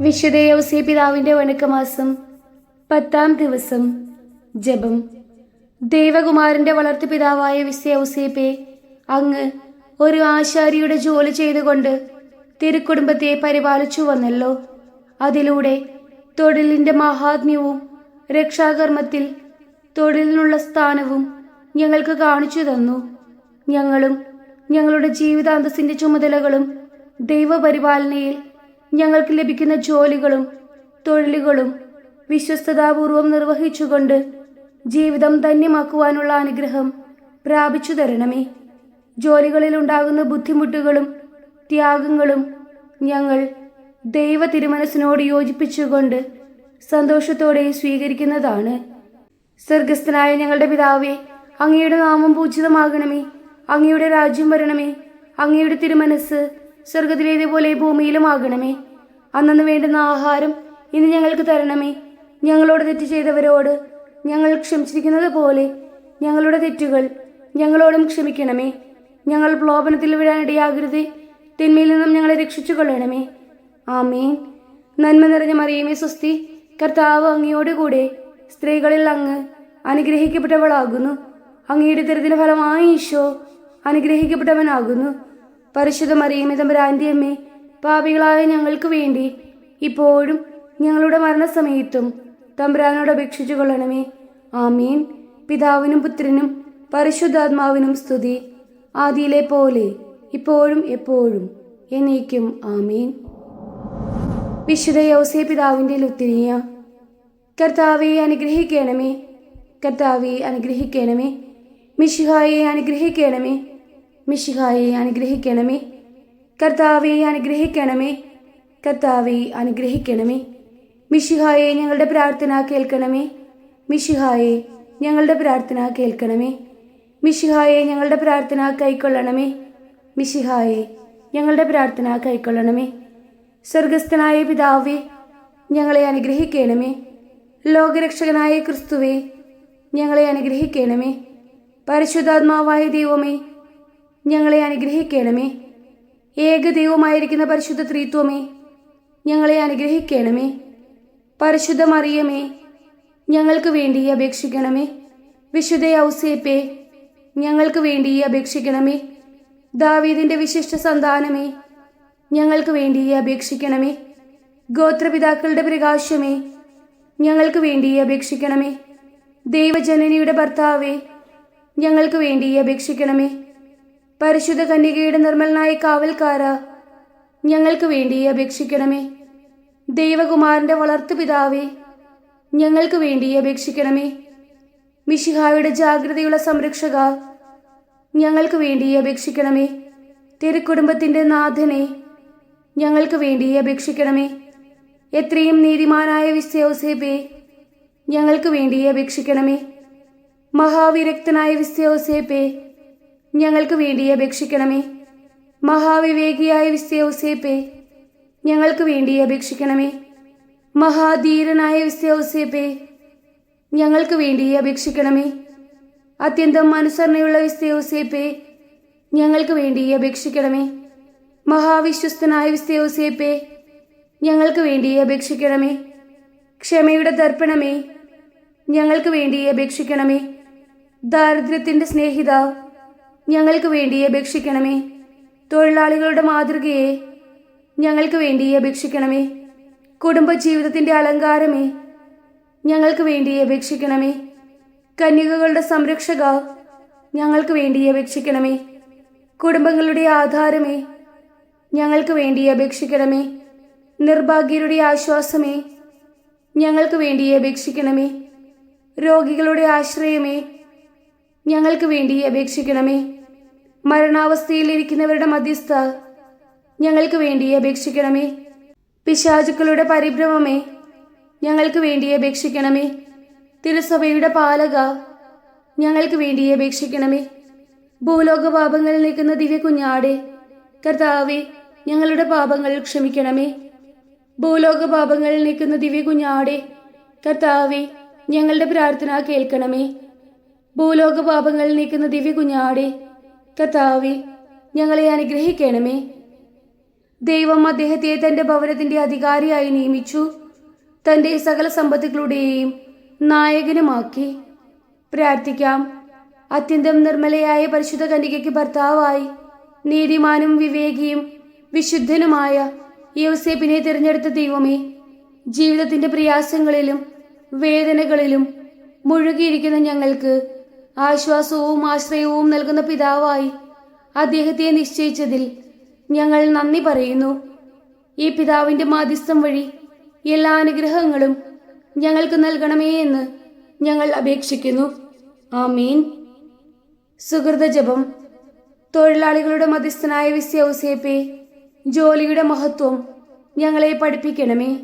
വിശുദ്ധ യൗസേ പിതാവിന്റെ വണക്കമാസം 10-ാം ദിവസം. ജപം. ദൈവകുമാരന്റെ വളർത്തു പിതാവായ വിശുദ്ധ യൗസേപ്പേ, അങ്ങ് ഒരു ആശാരിയുടെ ജോലി ചെയ്തുകൊണ്ട് തിരുക്കുടുംബത്തെ പരിപാലിച്ചു വന്നല്ലോ. അതിലൂടെ തൊഴിലിന്റെ മഹാത്മ്യവും രക്ഷാകർമ്മത്തിൽ തൊഴിലിനുള്ള സ്ഥാനവും ഞങ്ങൾക്ക് കാണിച്ചു തന്നു. ഞങ്ങളും ഞങ്ങളുടെ ജീവിതാന്തസ്സിന്റെ ചുമതലകളും ദൈവപരിപാലനയിൽ ഞങ്ങൾക്ക് ലഭിക്കുന്ന ജോലികളും തൊഴിലുകളും വിശ്വസ്തതാപൂർവം നിർവഹിച്ചുകൊണ്ട് ജീവിതം ധന്യമാക്കുവാനുള്ള അനുഗ്രഹം പ്രാപിച്ചു തരണമേ. ജോലികളിൽ ഉണ്ടാകുന്ന ബുദ്ധിമുട്ടുകളും ത്യാഗങ്ങളും ഞങ്ങൾ ദൈവ തിരുമനസ്സിനോട് യോജിപ്പിച്ചുകൊണ്ട് സന്തോഷത്തോടെ സ്വീകരിക്കുന്നതാണ്. സ്വർഗസ്ഥനായ ഞങ്ങളുടെ പിതാവേ, അങ്ങയുടെ നാമം പൂജിതമാകണമേ. അങ്ങയുടെ രാജ്യം വരണമേ. അങ്ങയുടെ തിരുമനസ് സ്വർഗത്തിലേതുപോലെ ഭൂമിയിലുമാകണമേ. അന്നു വേണ്ടുന്ന ആഹാരം ഇന്ന് ഞങ്ങൾക്ക് തരണമേ. ഞങ്ങളോട് തെറ്റ് ചെയ്തവരോട് ഞങ്ങൾ ക്ഷമിച്ചിരിക്കുന്നത് പോലെ ഞങ്ങളുടെ തെറ്റുകൾ ഞങ്ങളോടും ക്ഷമിക്കണമേ. ഞങ്ങൾ പ്രലോഭനത്തിൽ വീഴാനിടയാകരുതേ. തിന്മയിൽ നിന്നും ഞങ്ങളെ രക്ഷിച്ചു കൊള്ളണമേ. ആമേൻ. നന്മ നിറഞ്ഞ മറിയമേ സ്വസ്തി, കർത്താവ് അങ്ങയോടുകൂടെ സ്ത്രീകളിൽ അങ്ങ് അനുഗ്രഹിക്കപ്പെട്ടവളാകുന്നു. അങ്ങയുടെ ദരിദ്ര ഫലമായ ഈശോ അനുഗ്രഹിക്കപ്പെട്ടവനാകുന്നു. പരിശുദ്ധ മറിയമേ തമ്പുരാന്റെ അമ്മേ, പാപികളായ ഞങ്ങൾക്ക് വേണ്ടി ഇപ്പോഴും ഞങ്ങളുടെ മരണസമയത്തും തമ്പുരാനോട് അപേക്ഷിച്ചു കൊള്ളണമേ. ആമീൻ. പിതാവിനും പുത്രനും പരിശുദ്ധാത്മാവിനും സ്തുതി, ആദിയിലെ പോലെ ഇപ്പോഴും എപ്പോഴും എന്നേക്കും. ആമീൻ. വിശുദ്ധ യൗസേ പിതാവിന്റെ ലുത്തിനിയ. കർത്താവെ അനുഗ്രഹിക്കണമേ. കർത്താവെ അനുഗ്രഹിക്കണമേ. മിശിഹായെ അനുഗ്രഹിക്കണമേ. മിശിഹായെ അനുഗ്രഹിക്കണമേ. കർത്താവെ അനുഗ്രഹിക്കണമേ. കർത്താവെ അനുഗ്രഹിക്കണമേ. മിശിഹായെ ഞങ്ങളുടെ പ്രാർത്ഥന കേൾക്കണമേ. മിശിഹായെ ഞങ്ങളുടെ പ്രാർത്ഥന കേൾക്കണമേ. മിശിഹായെ ഞങ്ങളുടെ പ്രാർത്ഥന കൈക്കൊള്ളണമേ. മിശിഹായെ ഞങ്ങളുടെ പ്രാർത്ഥന കൈക്കൊള്ളണമേ. സ്വർഗസ്ഥനായ പിതാവേ, ഞങ്ങളെ അനുഗ്രഹിക്കണമേ. ലോകരക്ഷകനായ ക്രിസ്തുവേ, ഞങ്ങളെ അനുഗ്രഹിക്കണമേ. പരിശുദ്ധാത്മാവായ ദൈവമേ, ഞങ്ങളെ അനുഗ്രഹിക്കണമേ. ഏകദൈവമായിരിക്കുന്ന പരിശുദ്ധ ത്രിത്വമേ, ഞങ്ങളെ അനുഗ്രഹിക്കണമേ. പരിശുദ്ധ മറിയമേ, ഞങ്ങൾക്ക് വേണ്ടി അപേക്ഷിക്കണമേ. വിശുദ്ധ യൗസേപ്പേ, ഞങ്ങൾക്ക് വേണ്ടി അപേക്ഷിക്കണമേ. ദാവീദിന്റെ വിശിഷ്ട സന്താനമേ, ഞങ്ങൾക്ക് വേണ്ടി അപേക്ഷിക്കണമേ. ഗോത്രപിതാക്കളുടെ പ്രകാശമേ, ഞങ്ങൾക്ക് വേണ്ടി അപേക്ഷിക്കണമേ. ദൈവജനനിയുടെ ഭർത്താവേ, ഞങ്ങൾക്ക് വേണ്ടി അപേക്ഷിക്കണമേ. പരിശുദ്ധ കന്യകയുടെ നിർമ്മലനായ കാവൽക്കാര, ഞങ്ങൾക്ക് വേണ്ടി അപേക്ഷിക്കണമേ. ദൈവകുമാരന്റെ വളർത്തു പിതാവേ, ഞങ്ങൾക്ക് വേണ്ടി അപേക്ഷിക്കണമേ. മിശിഹായുടെ ജാഗ്രതയുള്ള സംരക്ഷക, ഞങ്ങൾക്ക് വേണ്ടി അപേക്ഷിക്കണമേ. തിരുക്കുടുംബത്തിന്റെ നാഥനെ, ഞങ്ങൾക്ക് വേണ്ടി അപേക്ഷിക്കണമേ. എത്രയും നീതിമാനായ വിശുദ്ധ യൗസേപ്പേ, ഞങ്ങൾക്ക് വേണ്ടി അപേക്ഷിക്കണമേ. മഹാവിരക്തനായ വിശുദ്ധ യൗസേപ്പേ, ഞങ്ങൾക്ക് വേണ്ടി അപേക്ഷിക്കണമേ. മഹാവിവേകിയായ വിശുദ്ധ യൗസേപ്പേ, ഞങ്ങൾക്ക് വേണ്ടി അപേക്ഷിക്കണമേ. മഹാധീരനായ വിശുദ്ധ യൗസേപ്പേ, ഞങ്ങൾക്ക് വേണ്ടി അപേക്ഷിക്കണമേ. അത്യന്തം അനുസരണയുള്ള വിശുദ്ധ യൗസേപ്പേ, ഞങ്ങൾക്ക് വേണ്ടി അപേക്ഷിക്കണമേ. മഹാവിശ്വസ്തനായ വിശുദ്ധ യൗസേപ്പേ, ഞങ്ങൾക്ക് വേണ്ടി അപേക്ഷിക്കണമേ. ക്ഷമയുടെ ദർപ്പണമേ, ഞങ്ങൾക്ക് വേണ്ടി അപേക്ഷിക്കണമേ. ദാരിദ്ര്യത്തിന്റെ സ്നേഹിത, ഞങ്ങൾക്ക് വേണ്ടി അപേക്ഷിക്കണമേ. തൊഴിലാളികളുടെ മാതൃകയെ, ഞങ്ങൾക്ക് വേണ്ടി അപേക്ഷിക്കണമേ. കുടുംബജീവിതത്തിന്റെ അലങ്കാരമേ, ഞങ്ങൾക്ക് വേണ്ടി അപേക്ഷിക്കണമേ. കന്യകകളുടെ സംരക്ഷക, ഞങ്ങൾക്ക് വേണ്ടി അപേക്ഷിക്കണമേ. കുടുംബങ്ങളുടെ ആധാരമേ, ഞങ്ങൾക്ക് വേണ്ടി അപേക്ഷിക്കണമേ. നിർഭാഗ്യരുടെ ആശ്വാസമേ, ഞങ്ങൾക്ക് വേണ്ടി അപേക്ഷിക്കണമേ. രോഗികളുടെ ആശ്രയമേ, ഞങ്ങൾക്ക് വേണ്ടി അപേക്ഷിക്കണമേ. മരണാവസ്ഥയിലിരിക്കുന്നവരുടെ മധ്യസ്ഥ, ഞങ്ങൾക്ക് വേണ്ടി അപേക്ഷിക്കണമേ. പിശാചുക്കളുടെ പരിഭ്രമമേ, ഞങ്ങൾക്ക് വേണ്ടി അപേക്ഷിക്കണമേ. തിരുസഭയുടെ പാലക, ഞങ്ങൾക്ക് വേണ്ടി അപേക്ഷിക്കണമേ. ഭൂലോക പാപങ്ങൾ നീക്കുന്ന ദിവ്യ കുഞ്ഞാടെ, കർത്താവെ ഞങ്ങളുടെ പാപങ്ങൾ ക്ഷമിക്കണമേ. ഭൂലോക പാപങ്ങൾ നീക്കുന്ന ദിവ്യ കുഞ്ഞാടെ, കർത്താവെ ഞങ്ങളുടെ പ്രാർത്ഥന കേൾക്കണമേ. ഭൂലോക പാപങ്ങൾ നീക്കുന്ന ദിവ്യ കുഞ്ഞാടെ, കർത്താവെ ഞങ്ങളെ അനുഗ്രഹിക്കണമേ. ദൈവം അദ്ദേഹത്തെ തന്റെ ഭവനത്തിന്റെ അധികാരിയായി നിയമിച്ചു. തന്റെ സകല സമ്പത്തുകളുടെയും നായകനുമാക്കി. പ്രാർത്ഥിക്കാം. അത്യന്തം നിർമ്മലയായ പരിശുദ്ധ കന്യകയ്ക്ക് ഭർത്താവായി നീതിമാനും വിവേകിയും വിശുദ്ധനുമായ യൗസേപ്പിനെ തിരഞ്ഞെടുത്ത ദൈവമേ, ജീവിതത്തിന്റെ പ്രയാസങ്ങളിലും വേദനകളിലും മുഴുകിയിരിക്കുന്ന ഞങ്ങൾക്ക് ആശ്വാസവും ആശ്രയവും നൽകുന്ന പിതാവായി അദ്ദേഹത്തെ നിശ്ചയിച്ചതിൽ ഞങ്ങൾ നന്ദി പറയുന്നു. ഈ പിതാവിന്റെ മാധ്യസ്ഥം വഴി എല്ലാ അനുഗ്രഹങ്ങളും ഞങ്ങൾക്ക് നൽകണമേ എന്ന് ഞങ്ങൾ അപേക്ഷിക്കുന്നു. ആമീൻ. സുഹൃത ജപം. തൊഴിലാളികളുടെ മധ്യസ്ഥനായ വിശുദ്ധ യൗസേപ്പേ, ജോലിയുടെ മഹത്വം ഞങ്ങളെ പഠിപ്പിക്കണമേ.